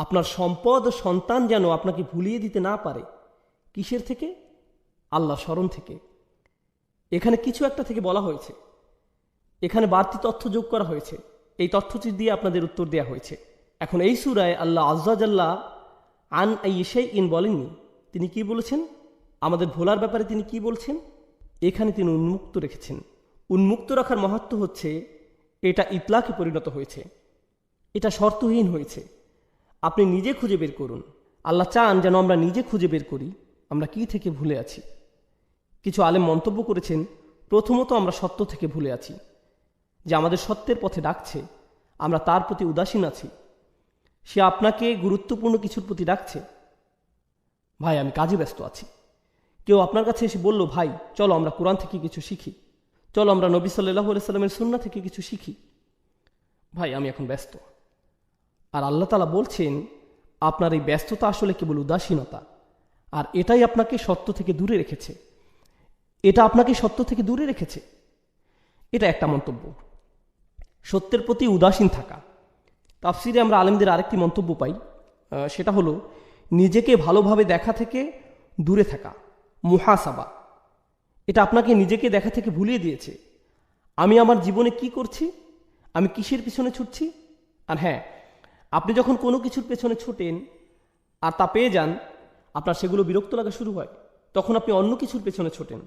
আপনার সম্পদ ও সন্তান যেন আপনাকে ভুলিয়ে দিতে না পারে। কিসের থেকে? আল্লাহ স্মরণ থেকে। এখানে কিছু একটা থেকে বলা হয়েছে, এখানে বাড়তি তথ্য যোগ করা হয়েছে, এই তথ্যটি দিয়ে আপনাদের উত্তর দেওয়া হয়েছে। এখন এই সূরায় আল্লাহ আজ্জা জাল্লা আন শাইইন বলেননি। তিনি কি বলেছেন? আমাদের ভোলার ব্যাপারে তিনি কি বলছেন? এখানে তিনি উন্মুক্ত রেখেছেন। উন্মুক্ত রাখার মাহাত্ম্য হচ্ছে এটা ইতলাকে পরিণত হয়েছে, এটা শর্তহীন হয়েছে। আপনি নিজে খুঁজে বের করুন। আল্লাহ চান যেন আমরা নিজে খুঁজে বের করি আমরা কি থেকে ভুলে আছি। কিছু আলেম মন্তব্য করেছেন, প্রথমত আমরা সত্য থেকে ভুলে আছি, যে আমাদের সত্যের পথে ডাকছে, আমরা তার প্রতি উদাসীন আছি। সে আপনাকে গুরুত্বপূর্ণ কিছুর প্রতি ডাকছে, ভাই আমি কাজে ব্যস্ত আছি। কেউ আপনার কাছে এসে বলল, ভাই চলো আমরা কোরআন থেকে কিছু শিখি, চলো আমরা নবী সাল্লাল্লাহু আলাইহি সাল্লামের সুন্নাহ থেকে কিছু শিখি। ভাই আমি এখন ব্যস্ত। আর আল্লাহ তাআলা বলছেন, আপনার এই ব্যস্ততা আসলে কেবল উদাসীনতা, আর এটাই আপনাকে সত্য থেকে দূরে রেখেছে। এটা আপনাকে সত্য থেকে দূরে রেখেছে। এটা একটা মন্তব্য, সত্যের প্রতি উদাসীন থাকা। তাফসিরে আমরা আলেমদের আরেকটি মন্তব্য পাই, সেটা হলো নিজেকে ভালোভাবে দেখা থেকে দূরে থাকা, মুহাসাবা। এটা আপনাকে নিজেকে দেখা থেকে ভুলিয়ে দিয়েছে। আমি আমার জীবনে কি করছি, আমি কিসের পিছনে ছুটছি। আর হ্যাঁ, আপনি যখন কোনো কিছুর পেছনে ছোটেন আর তা পেয়ে যান, আপনার সেগুলো বিরক্ত লাগা শুরু হয়, তখন আপনি অন্য কিছুর পেছনে ছোটেন,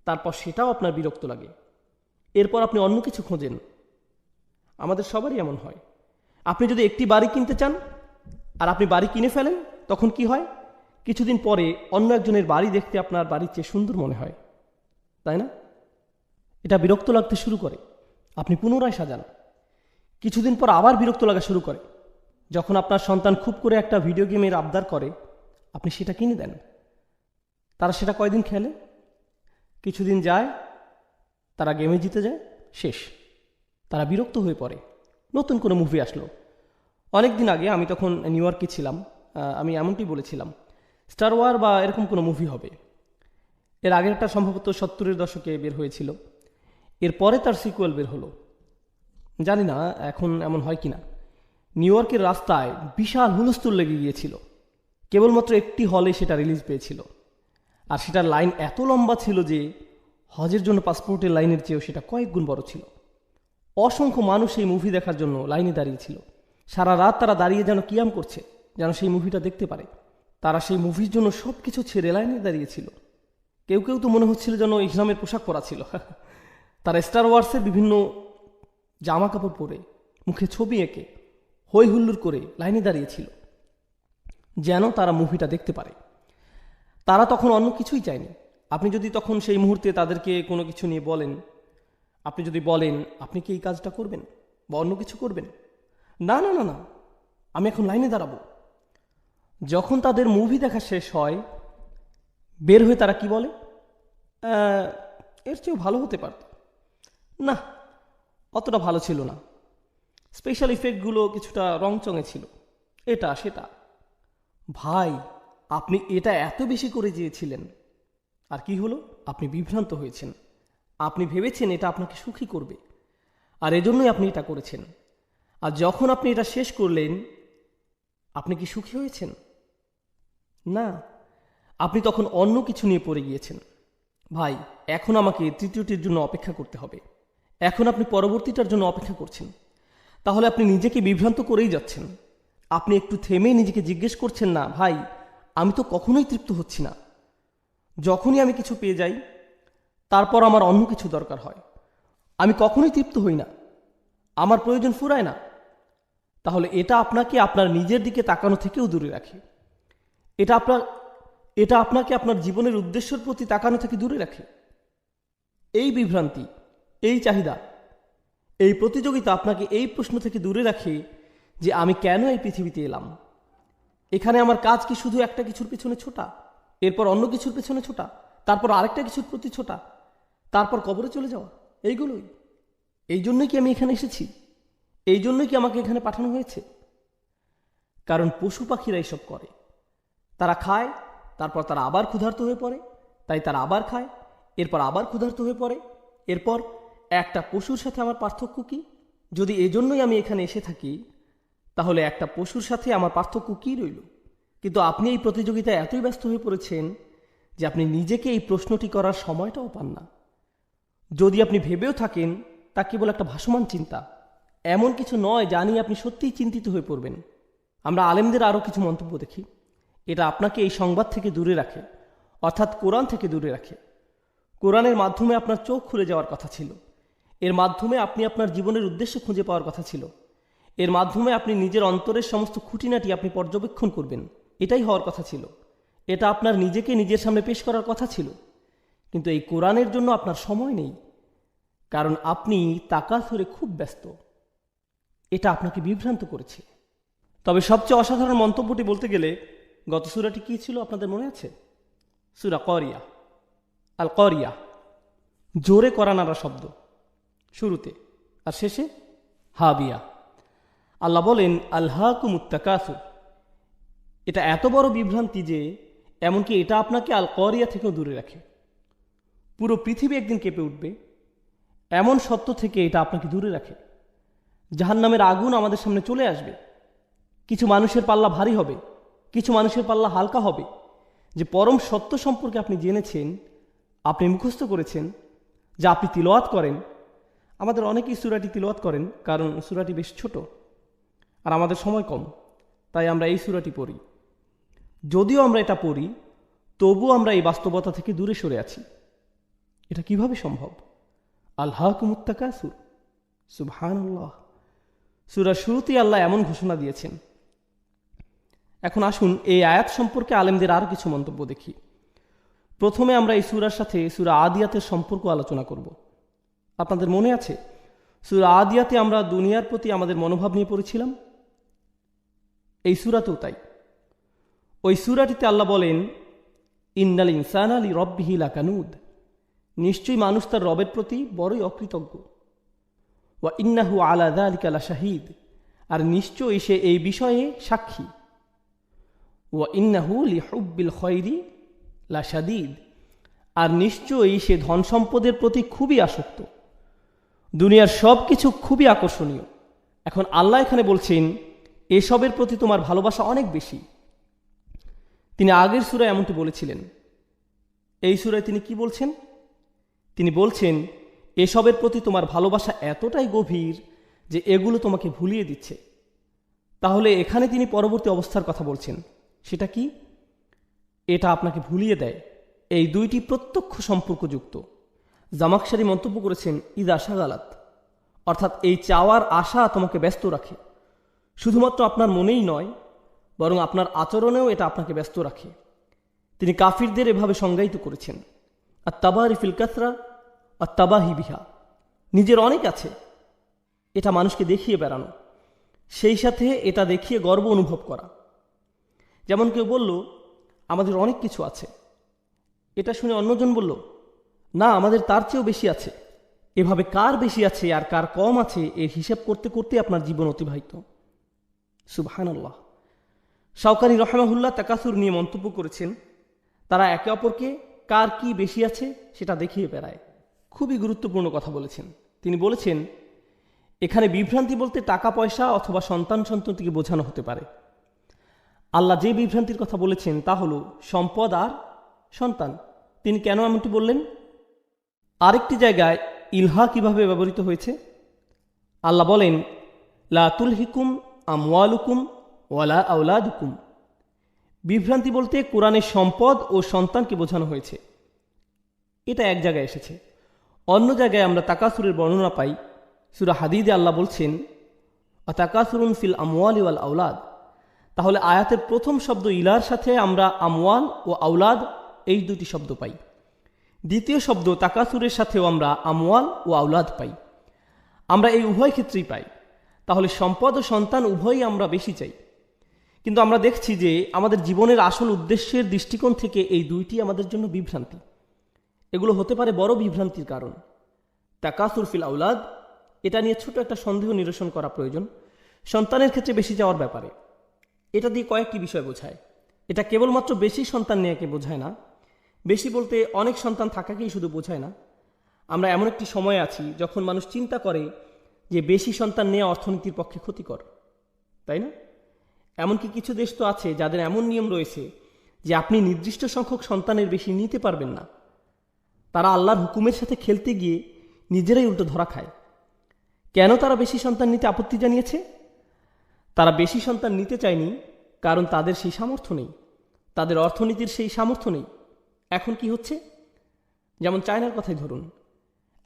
তারপর সেটাও আপনার বিরক্ত লাগে, এরপর আপনি অন্য কিছু খোঁজেন। আমাদের সবারই এমন হয়। আপনি যদি একটি বাড়ি কিনতে চান আর আপনি বাড়ি কিনে ফেলেন, তখন কি হয়? কিছুদিন পরে অন্য একজনের বাড়ি দেখতে আপনার বাড়ির চেয়ে সুন্দর মনে হয়, তাই না? এটা বিরক্ত লাগতে শুরু করে, আপনি পুনরায় সাজান। কিছুদিন পর আবার বিরক্ত লাগা শুরু করে। যখন আপনার সন্তান খুব করে একটা ভিডিও গেমের আবদার করে, আপনি সেটা কিনে দেন। তারা সেটা কয়দিন খেলে, কিছুদিন যায়, তারা গেমে জিতে যায়, শেষ। তারা বিরক্ত হয়ে পড়ে। নতুন কোনো মুভি আসলো। অনেক দিন আগে আমি তখন নিউ ইয়র্কে ছিলাম, আমি এমনটি বলেছিলাম, স্টার ওয়ার বা এরকম কোনো মুভি হবে। এর আগেরটা সম্ভবত 70-এর দশকে বের হয়েছিল, এরপরে তার সিকুয়েল বের হলো। জানি না এখন এমন হয় কি না। নিউ ইয়র্কের রাস্তায় বিশাল হুলস্থুল লেগে গিয়েছিল। কেবলমাত্র একটি হলে সেটা রিলিজ পেয়েছিল, আর সেটার লাইন এত লম্বা ছিল যে হজের জন্য পাসপোর্টের লাইনের চেয়েও সেটা কয়েক গুণ বড় ছিল। অসংখ্য মানুষ এই মুভি দেখার জন্য লাইনে দাঁড়িয়েছিল। সারা রাত তারা দাঁড়িয়ে যেন কিয়াম করছে, যেন সেই মুভিটা দেখতে পারে। তারা সেই মুভির জন্য সব কিছু ছেড়ে লাইনে দাঁড়িয়েছিল। কেউ কেউ তো মনে হচ্ছিল যেন ইসলামের পোশাক পরা ছিল। তারা স্টার ওয়ার্সের বিভিন্ন জামা কাপড় পরে, মুখে ছবি এঁকে, হই হুল্লোড় করে লাইনে দাঁড়িয়েছিল, যেন তারা মুভিটা দেখতে পারে। তারা তখন অন্য কিছুই চায়নি। আপনি যদি তখন সেই মুহূর্তে তাদেরকে কোনো কিছু নিয়ে বলেন, আপনি যদি বলেন আপনি কি এই কাজটা করবেন বা অন্য কিছু করবেন, না না না না, আমি এখন লাইনে দাঁড়াবো। যখন তাদের মুভি দেখা শেষ হয়, বের হয়ে তারা কি বলে, এর চেয়েও ভালো হতে পারত, না অতটা ভালো ছিল না, স্পেশাল ইফেক্টগুলো কিছুটা রংচঙে ছিল, এটা সেটা। ভাই আপনি এটা এত বেশি করে চেয়েছিলেন, আর কি হলো? আপনি বিভ্রান্ত হয়েছেন। আপনি ভেবেছেন এটা আপনাকে সুখী করবে, আর এজন্যই আপনি এটা করেছেন। আর যখন আপনি এটা শেষ করলেন, আপনি কি সুখী হয়েছেন? না, আপনি তখন অন্য কিছু নিয়ে পড়ে গিয়েছেন। ভাই এখন আমাকে তৃতীয়টির জন্য অপেক্ষা করতে হবে। এখন আপনি পরবর্তীটার জন্য অপেক্ষা করছেন, তাহলে আপনি নিজেকে বিভ্রান্ত করেই যাচ্ছেন। আপনি একটু থেমে নিজেকে জিজ্ঞেস করছেন না, ভাই আমি তো কখনোই তৃপ্ত হচ্ছি না। যখনই আমি কিছু পেয়ে যাই, তারপর আমার অন্য কিছু দরকার হয়। আমি কখনোই তৃপ্ত হই না, আমার প্রয়োজন ফুরায় না। তাহলে এটা আপনাকে আপনার নিজের দিকে তাকানো থেকেও দূরে রাখে। এটা আপনাকে আপনার জীবনের উদ্দেশ্যের প্রতি তাকানো থেকে দূরে রাখে। এই বিভ্রান্তি, এই চাহিদা, এই প্রতিযোগিতা আপনাকে এই প্রশ্ন থেকে দূরে রাখে যে আমি কেন এই পৃথিবীতে এলাম। এখানে আমার কাজ কি শুধু একটা কিছুর পেছনে ছোটা, এরপর অন্য কিছুর পেছনে ছোটা, তারপর আরেকটা কিছুর প্রতি ছোটা, তারপর কবরে চলে যাওয়া? এইগুলোই। এই জন্যই কি আমি এখানে এসেছি? এই জন্যই কি আমাকে এখানে পাঠানো হয়েছে? কারণ পশু পাখিরা এইসব করে। তারা খায়, তারপর তারা আবার ক্ষুধার্ত হয়ে পড়ে, তাই তারা আবার খায়, এরপর আবার ক্ষুধার্ত হয়ে পড়ে। এরপর একটা পশুর সাথে আমার পার্থক্য কি? যদি এজন্যই আমি এখানে এসে থাকি, তাহলে একটা পশুর সাথে আমার পার্থক্য কী রইল? কিন্তু আপনি এই প্রতিযোগিতায় এতই ব্যস্ত হয়ে পড়েছেন যে আপনি নিজেকে এই প্রশ্নটি করার সময়টাও পান না। যদি আপনি ভেবেও থাকেন, তা কেবল একটা ভাসমান চিন্তা, এমন কিছু নয় যা নিয়ে আপনি সত্যিই চিন্তিত হয়ে পড়বেন। আমরা আলেমদের আরও কিছু মন্তব্য দেখি। এটা আপনাকে এই সংবাদ থেকে দূরে রাখে, অর্থাৎ কোরআন থেকে দূরে রাখে। কোরআনের মাধ্যমে আপনার চোখ খুলে যাওয়ার কথা ছিল। এর মাধ্যমে আপনি আপনার জীবনের উদ্দেশ্য খুঁজে পাওয়ার কথা ছিল। এর মাধ্যমে আপনি নিজের অন্তরের সমস্ত খুঁটিনাটি আপনি পর্যবেক্ষণ করবেন, এটাই হওয়ার কথা ছিল। এটা আপনার নিজেকে নিজের সামনে পেশ করার কথা ছিল। কিন্তু এই কোরআনের জন্য আপনার সময় নেই, কারণ আপনি তাকাসুরে খুব ব্যস্ত। এটা আপনাকে বিভ্রান্ত করেছে। তবে সবচেয়ে অসাধারণ মন্তব্যটি বলতে গেলে, গত সূরাটি কী ছিল আপনাদের মনে আছে? সূরা করিয়া, আল করিয়া, জোরে করা নাড়া শব্দ শুরুতে, আর শেষে হাবিয়া। আল্লাহ বলেন আলহাকুমুত তাকাসুর। এটা এত বড় বিভ্রান্তি যে এমনকি এটা আপনাকে আল করিয়া থেকেও দূরে রাখে। পুরো পৃথিবী একদিন কেঁপে উঠবে, এমন সত্য থেকে এটা আপনাকে দূরে রাখে। জাহান্নামের আগুন আমাদের সামনে চলে আসবে। কিছু মানুষের পাল্লা ভারী হবে, কিছু মানুষের পাল্লা হালকা হবে। যে পরম সত্য সম্পর্কে আপনি জেনেছেন, আপনি মুখস্থ করেছেন, যা আপনি তিলাওয়াত করেন। আমাদের অনেকেই সূরাটি তিলাওয়াত করেন, কারণ সূরাটি বেশ ছোট আর আমাদের সময় কম, তাই আমরা এই সূরাটি পড়ি। যদিও আমরা এটা পড়ি, তবুও আমরা এই বাস্তবতা থেকে দূরে সরে আছি। এটা কিভাবে সম্ভব? আলহাকুমুত তাকাসুর, সুবহানাল্লাহ। সূরার শুরুতেই আল্লাহ এমন ঘোষণা দিয়েছেন। এখন আসুন এই আয়াত সম্পর্কে আলেমদের আরও কিছু মন্তব্য দেখি। প্রথমে আমরা এই সূরার সাথে সূরা আদিয়াতের সম্পর্ক আলোচনা করব। আপনাদের মনে আছে সূরা আদিয়াতে আমরা দুনিয়ার প্রতি আমাদের মনোভাব নিয়ে পড়েছিলাম? এই সূরাতেও তাই। ওই সূরাটিতে আল্লাহ বলেন ইন্নাল ইনসানা লিরাব্বিহি লাকানুদ, নিশ্চয়ই মানুষ তার রবের প্রতি বড়ই অকৃতজ্ঞ। ওয়া ইন্নাহু আলা যালিকা লাশাহিদ, আর নিশ্চয়ই সে এই বিষয়ে সাক্ষী। ওয়া ইন্নাহু লিহুব্বিল খায়রি লাশাদীদ, আর নিশ্চয়ই সে ধন সম্পদের প্রতি খুবই আসক্ত। দুনিয়ার সব কিছু খুবই আকর্ষণীয়। এখন আল্লাহ এখানে বলছেন এসবের প্রতি তোমার ভালোবাসা অনেক বেশি। তিনি আগের সূরায় এমনটি বলেছিলেন। এই সূরায় তিনি কি বলছেন? তিনি বলছেন এসবের প্রতি তোমার ভালোবাসা এতটাই গভীর যে এগুলো তোমাকে ভুলিয়ে দিচ্ছে। তাহলে এখানে তিনি পরবর্তী অবস্থার কথা বলছেন। সেটা কি? এটা আপনাকে ভুলিয়ে দেয়। এই দুইটি প্রত্যক্ষ সম্পর্কযুক্ত। জামাকশারি মন্তব্য করেছেন ইদা শাগালাত, অর্থাৎ এই চাওয়ার আশা তোমাকে ব্যস্ত রাখে। শুধুমাত্র আপনার মনেই নয়, বরং আপনার আচরণেও এটা আপনাকে ব্যস্ত রাখে। তিনি কাফিরদের এভাবে সংজ্ঞায়িত করেছেন আর তাবারি ফিল কাসরা আর তাবাহি বিহা, নিজের অনেক আছে, এটা মানুষকে দেখিয়ে বেড়ানো, সেই সাথে এটা দেখিয়ে গর্ব অনুভব করা। যেমন কেউ বলল আমাদের অনেক কিছু আছে, এটা শুনে অন্যজন বলল না, আমাদের তার চেয়েও বেশি আছে। এভাবে কার বেশি আছে আর কার কম আছে এর হিসাব করতে করতে আপনার জীবন অতিবাহিত। সুবহানাল্লাহ। শাওকানি রহমাহুল্লাহ তাকাসুর নিয়ে মন্তব্য করেছেন তারা একে অপরকে কার কি বেশি আছে সেটা দেখিয়ে বেড়ায়। খুবই গুরুত্বপূর্ণ কথা বলেছেন। তিনি বলেছেন এখানে বিভ্রান্তি বলতে টাকা পয়সা অথবা সন্তান সন্ততিকে বোঝানো হতে পারে। আল্লাহ যে বিভ্রান্তির কথা বলেছেন তা হলো সম্পদ আর সন্তান। তিনি কেন এমনটি বললেন? আরেকটি জায়গায় ইলহা কিভাবে ব্যবহৃত হয়েছে? আল্লাহ বলেন লা তুলহিকুম আমওয়ালুকুম ওয়ালা আওলাদুকুম। বিভ্রান্তি বলতে কোরআনের সম্পদ ও সন্তানকে বোঝানো হয়েছে। এটা এক জায়গায় এসেছে। অন্য জায়গায় আমরা তাকাসুরের বর্ণনা পাই। সূরা হাদীদে আল্লাহ বলছেন আতাকাসুরুন ফিল আমওয়ালি ওয়াল আওলাদ। তাহলে আয়াতের প্রথম শব্দ ইলার সাথে আমরা আমওয়াল ও আওলাদ এই দুটি শব্দ পাই। দ্বিতীয় শব্দ তাকাসুরের সাথেও আমরা আমওয়াল ও আওলাদ পাই। আমরা এই উভয় ক্ষেত্রেই পাই। তাহলে সম্পদ ও সন্তান উভয়ই আমরা বেশি চাই। কিন্তু আমরা দেখছি যে আমাদের জীবনের আসল উদ্দেশ্যের দৃষ্টিকোণ থেকে এই দুইটি আমাদের জন্য বিভ্রান্তি। এগুলো হতে পারে বড় বিভ্রান্তির কারণ। তাকাসুর ফিল আওলাদ, এটা নিয়ে ছোট একটা সন্দেহ নিরসন করা প্রয়োজন। সন্তানের ক্ষেত্রে বেশি যাওয়ার ব্যাপারে এটা দিয়ে কয়েকটি বিষয় বোঝায়। এটা কেবলমাত্র বেশি সন্তান নেওয়াকে বোঝায় না। বেশি বলতে অনেক সন্তান থাকাকেই শুধু বোঝায় না। আমরা এমন একটি সময় আছি যখন মানুষ চিন্তা করে যে বেশি সন্তান নেওয়া অর্থনীতির পক্ষে ক্ষতিকর। তাই না? এমনকি কিছু দেশ তো আছে যাদের এমন নিয়ম রয়েছে যে আপনি নির্দিষ্ট সংখ্যক সন্তানের বেশি নিতে পারবেন না। তারা আল্লাহর হুকুমের সাথে খেলতে গিয়ে নিজেরাই উল্টো ধরা খায়। কেন তারা বেশি সন্তান নিতে আপত্তি জানিয়েছে? তারা বেশি সন্তান নিতে চায়নি কারণ তাদের সেই সামর্থ্য নেই, তাদের অর্থনীতির সেই সামর্থ্য নেই। এখন কি হচ্ছে? যেমন চায়নার কথাই ধরুন,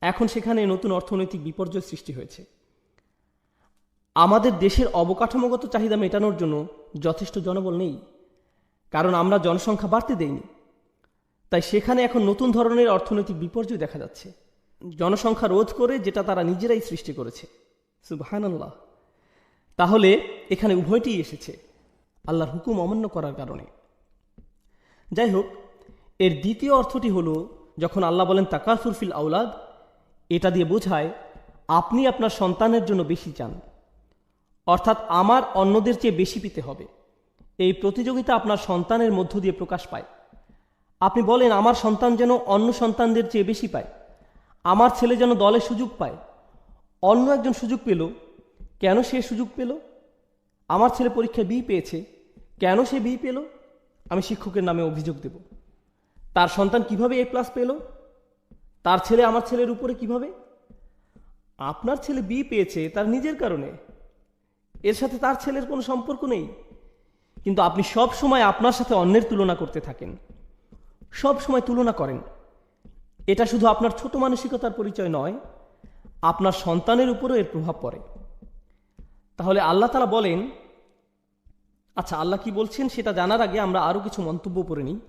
এখন সেখানে নতুন অর্থনৈতিক বিপর্যয় সৃষ্টি হয়েছে। আমাদের দেশের অবকাঠামোগত চাহিদা মেটানোর জন্য যথেষ্ট জনবল নেই, কারণ আমরা জনসংখ্যা বাড়তে দেইনি। তাই সেখানে এখন নতুন ধরনের অর্থনৈতিক বিপর্যয় দেখা যাচ্ছে, জনসংখ্যা রোধ করে, যেটা তারা নিজেরাই সৃষ্টি করেছে। সুবহানাল্লাহ। তাহলে এখানে উভয়টিই এসেছে আল্লাহর হুকুম অমান্য করার কারণে। যাই হোক, এর দ্বিতীয় অর্থটি হলো, যখন আল্লাহ বলেন তাকাসুর ফিল আওলাদ, এটা দিয়ে বোঝায় আপনি আপনার সন্তানের জন্য বেশি চান, অর্থাৎ আমার অন্যদের চেয়ে বেশি পেতে হবে। এই প্রতিযোগিতা আপনার সন্তানের মধ্য দিয়ে প্রকাশ পায়। আপনি বলেন আমার সন্তান যেন অন্য সন্তানদের চেয়ে বেশি পায়, আমার ছেলে যেন দলে সুযোগ পায়। অন্য একজন সুযোগ পেল, কেন সে সুযোগ পেল? আমার ছেলে পরীক্ষায় বি পেয়েছে, কেন সে বি পেল? আমি শিক্ষকের নামে অভিযোগ দেব। তার সন্তান কিভাবে এ প্লাস পেল? তার ছেলে আমার ছেলের উপরে কিভাবে? আপনার ছেলে বি পেয়েছে তার নিজের কারণে, এর সাথে তার ছেলের কোনো সম্পর্ক নেই। কিন্তু আপনি সব সময় আপনার সাথে অন্যের তুলনা করতে থাকেন, সব সময় তুলনা করেন। এটা শুধু আপনার ছোট মানসিকতার পরিচয় নয়, আপনার সন্তানের উপরও এর প্রভাব পড়ে। তাহলে আল্লাহ তাআলা বলেন, আচ্ছা আল্লাহ কি বলছেন সেটা জানার আগে আমরা আরও কিছু মন্তব্য করে নিই।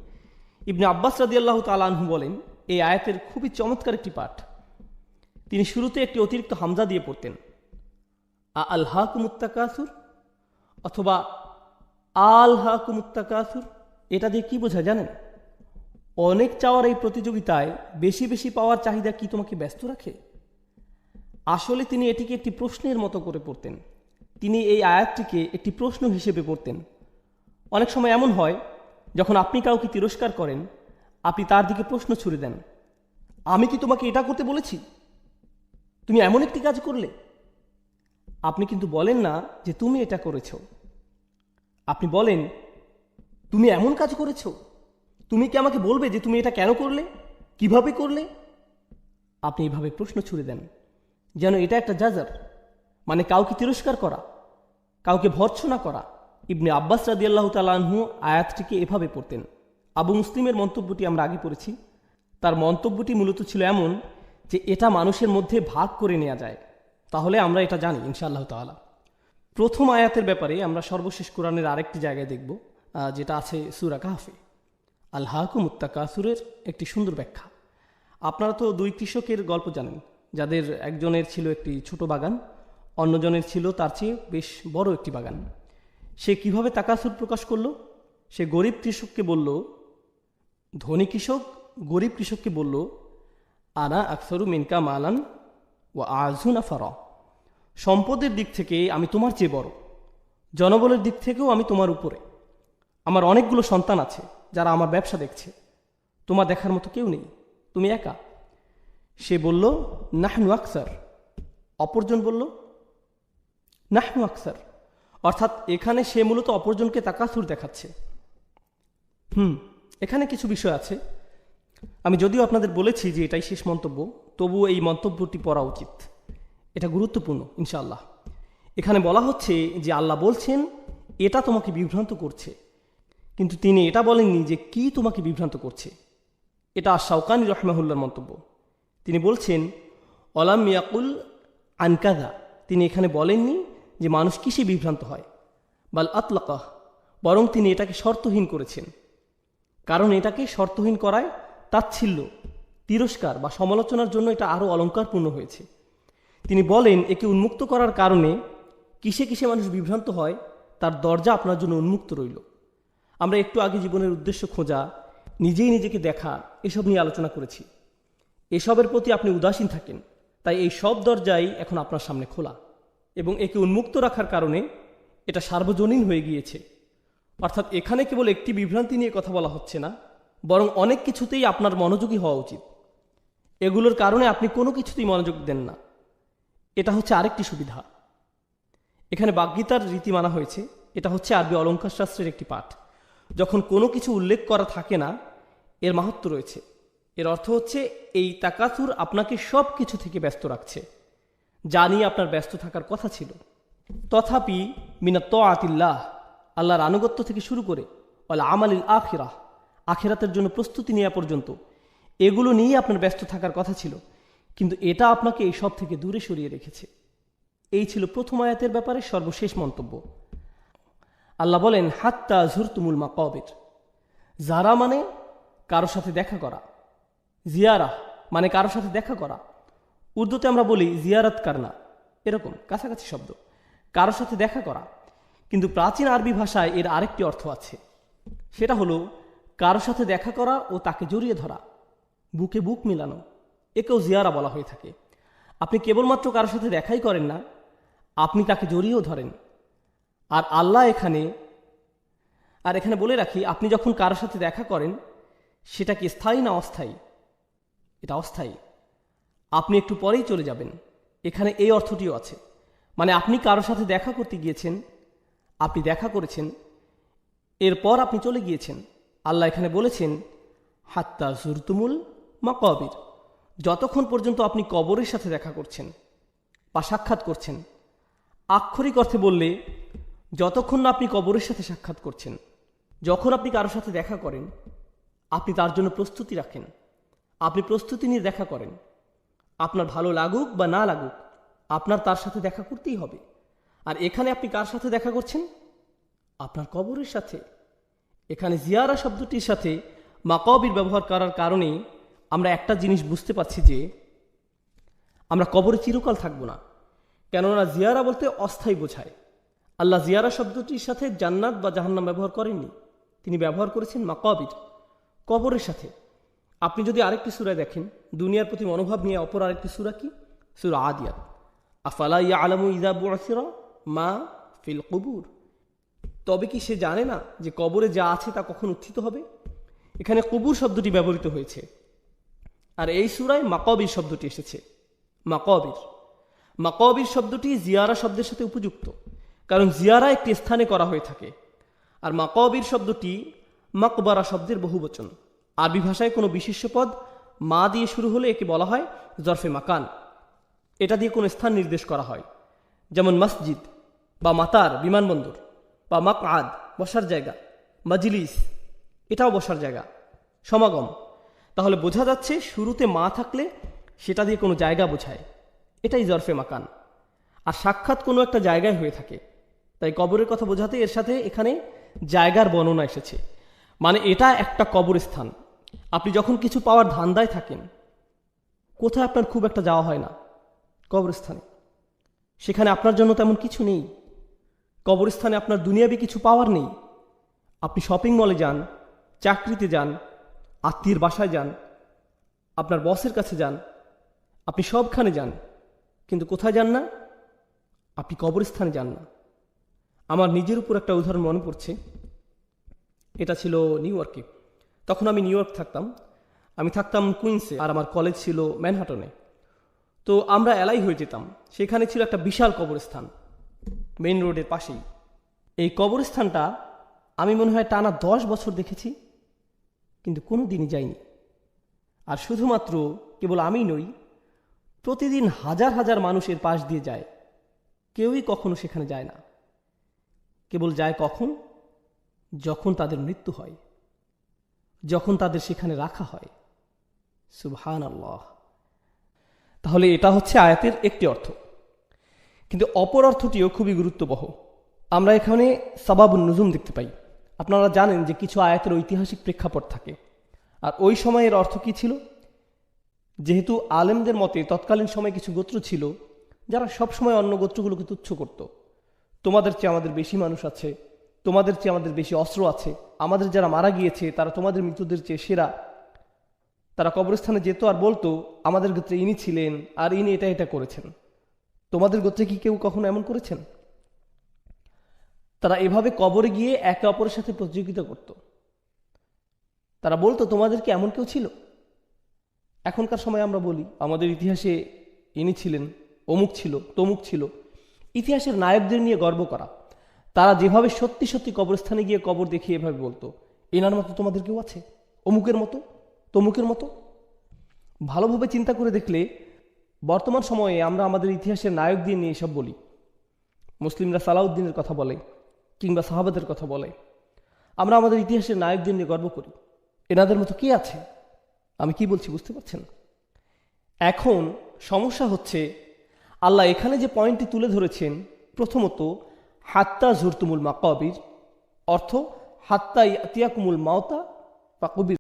ইবনে আব্বাস রাদিয়াল্লাহু তাআলা আনহু বলেন, এই আয়াতের খুবই চমৎকার একটি পাঠ। তিনি শুরুতে একটি অতিরিক্ত হামজা দিয়ে পড়তেন, আলহাকুমুত তাকাসুর অথবা আলহাকুমুত তাকাসুর। এটা দিয়ে কি বোঝায় জানেন? অনেক চাওয়ার এই প্রতিযোগিতায় বেশি বেশি পাওয়ার চাহিদা কি তোমাকে ব্যস্ত রাখে? আসলে তিনি এটিকে একটি প্রশ্নের মতো করে পড়তেন। তিনি এই আয়াতটিকে একটি প্রশ্ন হিসেবে পড়তেন। অনেক সময় এমন হয়, যখন আপনি কাউকে তিরস্কার করেন, আপনি তার দিকে প্রশ্ন ছুড়ে দেন, আমি কি তোমাকে এটা করতে বলেছি? তুমি এমন একটি কাজ করলে। আপনি কিন্তু বলেন না যে তুমি এটা করেছ, আপনি বলেন তুমি এমন কাজ করেছ, তুমি কি আমাকে বলবে যে তুমি এটা কেন করলে, কিভাবে করলে? আপনি এইভাবে প্রশ্ন ছুড়ে দেন, যেন এটা একটা জাজার, মানে কাউকে তিরস্কার করা, কাউকে ভর্ৎসনা করা। ইবনে আব্বাস রাদিয়াল্লাহু তাআলা আনহু আয়াতটিকে এভাবে পড়তেন। আবু মুসলিমের মন্তব্যটি আমরা আগে পড়েছি। তার মন্তব্যটি মূলত ছিল এমন যে এটা মানুষের মধ্যে ভাগ করে নেওয়া যায়। তাহলে আমরা এটা জানি ইনশাআল্লাহ তাআলা। প্রথম আয়াতের ব্যাপারে আমরা সর্বশেষ কোরআনের আরেকটি জায়গায় দেখব, যেটা আছে সূরা কাহফে। আলহাকুমুত তাকাসুরের একটি সুন্দর ব্যাখ্যা। আপনারা তো দুই কৃষকের গল্প জানেন, যাদের একজনের ছিল একটি ছোট বাগান, অন্যজনের ছিল তার চেয়ে বেশ বড় একটি বাগান। সে কিভাবে তাকাসুর প্রকাশ করলো? সে গরিব কৃষককে বলল, ধনী কৃষক গরিব কৃষককে বলল, আনা আকসরু মিনকা মালান ও আযু নাফারা। সম্পদের দিক থেকে আমি তোমার চেয়ে বড়, জনবলের দিক থেকেও আমি তোমার উপরে। আমার অনেকগুলো সন্তান আছে যারা আমার ব্যবসা দেখছে, তোমার দেখার মতো কেউ নেই, তুমি একা। সে বলল, নাহনু আকসার। অপরজন বলল, নাহনু আকসার। অর্থাৎ এখানে সে মূলত অপরজনকে তাকাসুর দেখাচ্ছে। এখানে কিছু বিষয় আছে। আমি যদিও আপনাদের বলেছি যে এটাই শেষ মন্তব্য, তবুও এই মন্তব্যটি পড়া উচিত, এটা গুরুত্বপূর্ণ ইনশাআল্লাহ। এখানে বলা হচ্ছে যে আল্লাহ বলছেন এটা তোমাকে বিভ্রান্ত করছে, কিন্তু তিনি এটা বলেননি যে কি তোমাকে বিভ্রান্ত করছে। এটা শাওকানি রাহমাহুল্লাহর মন্তব্য। তিনি বলছেন, অলাম ইয়াকুল আনকাদা। তিনি এখানে বলেননি যে মানুষ কিসে বিভ্রান্ত হয়, বাল আতলাকাহ, বরং তিনি এটাকে শর্তহীন করেছেন। কারণ এটাকে শর্তহীন করায় তাচ্ছিল্য, তিরস্কার বা সমালোচনার জন্য এটা আরও অলঙ্কারপূর্ণ হয়েছে। তিনি বলেন একে উন্মুক্ত করার কারণে কিসে কিসে মানুষ বিভ্রান্ত হয় তার দরজা আপনার জন্য উন্মুক্ত রইল। আমরা একটু আগে জীবনের উদ্দেশ্য খোঁজা, নিজেই নিজেকে দেখা, এসব নিয়ে আলোচনা করেছি। এসবের প্রতি আপনি উদাসীন থাকেন, তাই এই সব দরজাই এখন আপনার সামনে খোলা, এবং একে উন্মুক্ত রাখার কারণে এটা সার্বজনীন হয়ে গিয়েছে। অর্থাৎ এখানে কেবল একটি বিভ্রান্তি নিয়ে কথা বলা হচ্ছে না, বরং অনেক কিছুতেই আপনার মনোযোগী হওয়া উচিত। এগুলোর কারণে আপনি কোনো কিছুতেই মনোযোগ দেন না, এটা হচ্ছে আরেকটি সুবিধা। এখানে বাগ্মিতার রীতি মানা হয়েছে। এটা হচ্ছে আরবি অলঙ্কার শাস্ত্রের একটি পাঠ। যখন কোনো কিছু উল্লেখ করা থাকে না, এর মাহাত্ম্য রয়েছে। এর অর্থ হচ্ছে এই তাকাসুর আপনাকে সব কিছু থেকে ব্যস্ত রাখছে, যা নিয়ে আপনার ব্যস্ত থাকার কথা ছিল। তথাপি মিনাত তাআতিল্লাহ, আল্লাহর আনুগত্য থেকে শুরু করে ওয়াল আমালিল আখিরাহ, আখিরাতের জন্য প্রস্তুতি নেওয়া পর্যন্ত, এগুলো নিয়ে আপনার ব্যস্ত থাকার কথা ছিল, কিন্তু এটা আপনাকে এই সব থেকে দূরে সরিয়ে রেখেছে। এই ছিল প্রথম আয়াতের ব্যাপারে সর্বশেষ মন্তব্য। আল্লাহ বলেন হাত্তা যুরতুমুল মাকাবির। যারা মানে কারো সাথে দেখা করা, জিয়ারা মানে কারো সাথে দেখা করা। উর্দুতে আমরা বলি জিয়ারত কারনা, এরকম কাছাকাছি শব্দ, কারো সাথে দেখা করা। কিন্তু প্রাচীন আরবি ভাষায় এর আরেকটি অর্থ আছে, সেটা হলো কারো সাথে দেখা করা ও তাকে জড়িয়ে ধরা, বুকে বুক মিলানো। একেও জিয়ারা বলা হয়ে থাকে। আপনি কেবলমাত্র কারোর সাথে দেখাই করেন না, আপনি তাকে জড়িয়েও ধরেন। আর আল্লাহ এখানে বলে রাখি, আপনি যখন কারোর সাথে দেখা করেন, সেটা কি স্থায়ী না অস্থায়ী? এটা অস্থায়ী। আপনি একটু পরেই চলে যাবেন। এখানে এই অর্থটিও আছে, মানে আপনি কারোর সাথে দেখা করতে গিয়েছেন, আপনি দেখা করেছেন, এরপর আপনি চলে গিয়েছেন। আল্লাহ এখানে বলেছেন হাত্তা যুরতুমুল মাকাবির, যতক্ষণ পর্যন্ত আপনি কবরের সাথে দেখা করছেন বা সাক্ষাৎ করছেন। আক্ষরিক অর্থে বললে যতক্ষণ না আপনি কবরের সাথে সাক্ষাৎ করছেন। যখন আপনি কারোর সাথে দেখা করেন, আপনি তার জন্য প্রস্তুতি রাখেন, আপনি প্রস্তুতি নিয়ে দেখা করেন। আপনার ভালো লাগুক বা না লাগুক, আপনার তার সাথে দেখা করতেই হবে। আর এখানে আপনি কার সাথে দেখা করছেন? আপনার কবরের সাথে। এখানে জিয়ারা শব্দটির সাথে মাকাবির ব্যবহার করার কারণে আমরা একটা জিনিস বুঝতে পারছি যে আমরা কবরে চিরকাল থাকব না। কেননা জিয়ারা বলতে অস্থায়ী বোঝায়। আল্লাহ জিয়ারা শব্দটির সাথে জান্নাত বা জাহান্নাম ব্যবহার করেননি, তিনি ব্যবহার করেছেন মাকাবির, কবরের সাথে। আপনি যদি আরেকটি সূরায় দেখেন, দুনিয়ার প্রতি মনোভাব নিয়ে অপর আরেকটি সূরা কি? সূরা আদিয়াত। আফালা ইয়ালামু ইযা বু'সিরা মা ফিল কুবুর, তবে কি সে জানে না যে কবরে যা আছে তা কখন উত্থিত হবে? এখানে কুবুর শব্দটি ব্যবহৃত হয়েছে। আর এই সূরায় মাকাবির শব্দটি এসেছে। মাকাবির শব্দটি জিয়ারা শব্দের সাথে উপযুক্ত, কারণ জিয়ারা একটি স্থানে করা হয়ে থাকে। আর মাকাবির শব্দটি মাকবারা শব্দের বহুবচন। আরবি ভাষায় কোনো বিশেষ্য পদ মা দিয়ে শুরু হলে একে বলা হয় জরফে মাকান। এটা দিয়ে কোনো স্থান নির্দেশ করা হয়, যেমন মসজিদ বা মাতার বিমানবন্দর, বা মাকআদ বসার জায়গা, মাজলিস এটাও বসার জায়গা, সমাগম। তাহলে বোঝা যাচ্ছে শুরুতে মা থাকলে সেটা দিয়ে কোনো জায়গা বোঝায়, এটাই জরফে মাকান। আর সাক্ষাৎ কোনো একটা জায়গায় হয়ে থাকে, তাই কবরের কথা বোঝাতে এর সাথে এখানে জায়গার বর্ণনা এসেছে। মানে এটা একটা কবরস্থান। আপনি যখন কিছু পাওয়ার ধান্দায় থাকেন, কোথায় আপনার খুব একটা যাওয়া হয় না? কবরস্থানে। সেখানে আপনার জন্য তেমন কিছু নেই। কবরস্থানে আপনার দুনিয়াবি কিছু পাওয়ার নেই। আপনি শপিং মলে যান, চাকরিতে যান, আত্মীয়ের বাসায় যান, আপনার বসের কাছে যান, আপনি সবখানে যান, কিন্তু কোথায় যান না? আপনি কবরস্থানে যান না। আমার নিজের উপর একটা উদাহরণ মনে পড়ছে। এটা ছিল নিউ ইয়র্কে। তখন আমি নিউ ইয়র্ক থাকতাম। আমি থাকতাম কুইন্সে, আর আমার কলেজ ছিল ম্যানহাটনে। তো আমরা এলাই হয়ে যেতাম। সেখানে ছিল একটা বিশাল কবরস্থান, মেইন রোডের পাশেই। এই কবরস্থানটা আমি মনে হয় টানা 10 বছর দেখেছি, কিন্তু কোনো দিনই যাইনি। আর শুধুমাত্র কেবল আমি নই, প্রতিদিন হাজার হাজার মানুষ এর পাশ দিয়ে যায়। কেউই কখনো সেখানে যায় না। কেবল যায় কখন? যখন তাদের মৃত্যু হয়, যখন তাদের সেখানে রাখা হয়। সুবহানাল্লাহ। তাহলে এটা হচ্ছে আয়াতের একটি অর্থ, কিন্তু অপর অর্থটিও খুবই গুরুত্ববহ। আমরা এখানে সাবাবুন নুজুম দেখতে পাই। আপনারা জানেন যে কিছু আয়াতের ঐতিহাসিক প্রেক্ষাপট থাকে। আর ওই সময়ের অর্থ কি ছিল? যেহেতু আলেমদের মতে তৎকালীন সময়ে কিছু গোত্র ছিল যারা সবসময় অন্য গোত্রগুলোকে তুচ্ছ করত। তোমাদের চেয়ে আমাদের বেশি মানুষ আছে, তোমাদের চেয়ে আমাদের বেশি অস্ত্র আছে, আমাদের যারা মারা গিয়েছে তারা তোমাদের মৃতদের চেয়ে সেরা। তারা কবরস্থানে যেত আর বলতো আমাদের গোত্রে ইনি ছিলেন আর ইনি এটা এটা করেছেন। তোমাদের গোত্রে কি কেউ কখনো এমন করেছেন? তারা এভাবে কবরে গিয়ে একে অপরের সাথে প্রতিযোগিতা করত। তারা বলতো তোমাদের কি এমন কেউ ছিল? এখনকার সময় আমরা বলি আমাদের ইতিহাসে ইনি ছিলেন, অমুক ছিল, তমুক ছিল। ইতিহাসের নায়কদের নিয়ে গর্ব করা, তারা যেভাবে সত্যি সত্যি কবরস্থানে গিয়ে কবর দেখিয়ে এভাবে বলতো, এনার মতো তোমাদের কেউ আছে, অমুকের মতো, তমুকের মতো। ভালোভাবে চিন্তা করে দেখলে বর্তমান সময়ে আমরা আমাদের ইতিহাসের নায়কদের নিয়ে এসব বলি। মুসলিমরা সালাউদ্দিনের কথা বলে কিংবা সাহাবাদের কথা বলে। আমরা আমাদের ইতিহাসের নায়কদের নিয়ে গর্ব করি। এনাদের মতো কে আছে? আমি কি বলছি বুঝতে পারছেন? এখন সমস্যা হচ্ছে, আল্লাহ এখানে যে পয়েন্টটি তুলে ধরেছেন, প্রথমত হাত্তা জুরতুমুল মাকাবির, অর্থ হাত্তা ইয়াতিয়াকুমুল মাউতা বা কবির।